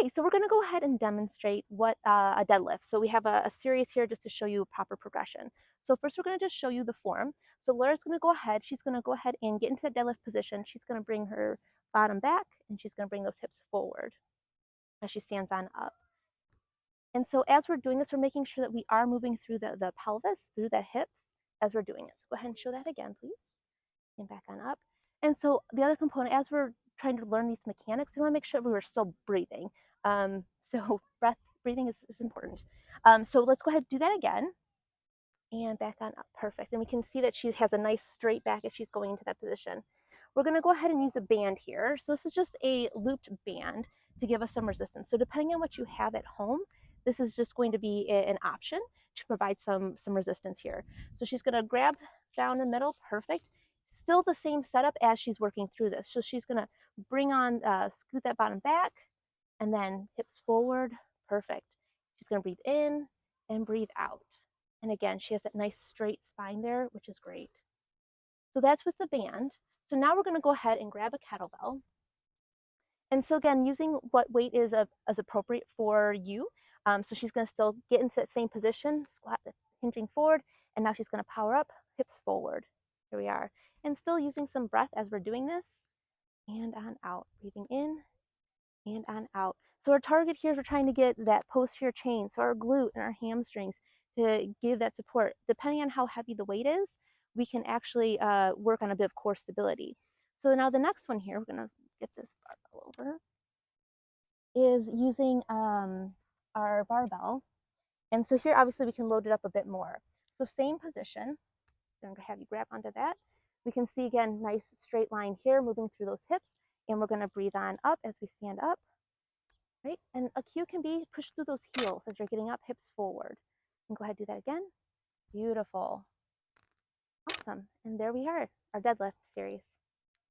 Okay, so we're going to go ahead and demonstrate what a deadlift. So we have a series here just to show you proper progression. So first we're going to just show you the form. So Laura's going to go ahead. She's going to go ahead and get into the deadlift position. She's going to bring her bottom back and she's going to bring those hips forward as she stands on up. And so as we're doing this, we're making sure that we are moving through the pelvis, through the hips as we're doing it. So go ahead and show that again, please. And back on up. And so the other component, as we're trying to learn these mechanics, we want to make sure we were still breathing. So breathing is important. So let's go ahead and do that again. And back on up. Perfect. And we can see that she has a nice straight back as she's going into that position. We're going to go ahead and use a band here. So this is just a looped band to give us some resistance. So depending on what you have at home, this is just going to be an option to provide some resistance here. So she's going to grab down the middle. Perfect. Still the same setup as she's working through this. So she's going to bring on, scoot that bottom back, and then hips forward. Perfect. She's going to breathe in and breathe out. And again, she has that nice straight spine there, which is great. So that's with the band. So now we're going to go ahead and grab a kettlebell. And so again, using what weight is appropriate for you. So she's going to still get into that same position, squat, hinging forward, and now she's going to power up, hips forward. Here we are. And still using some breath as we're doing this. And on out, breathing in and on out. So our target here is we're trying to get that posterior chain, so our glute and our hamstrings, to give that support. Depending on how heavy the weight is, we can actually work on a bit of core stability. So now the next one here, we're going to get this barbell over, is using our barbell. And so here, obviously, we can load it up a bit more. So same position. I'm going to have you grab onto that. We can see, again, nice straight line here, moving through those hips. And we're going to breathe on up as we stand up. Right? And a cue can be push through those heels as you're getting up, hips forward. And go ahead and do that again. Beautiful. Awesome. And there we are, our deadlift series.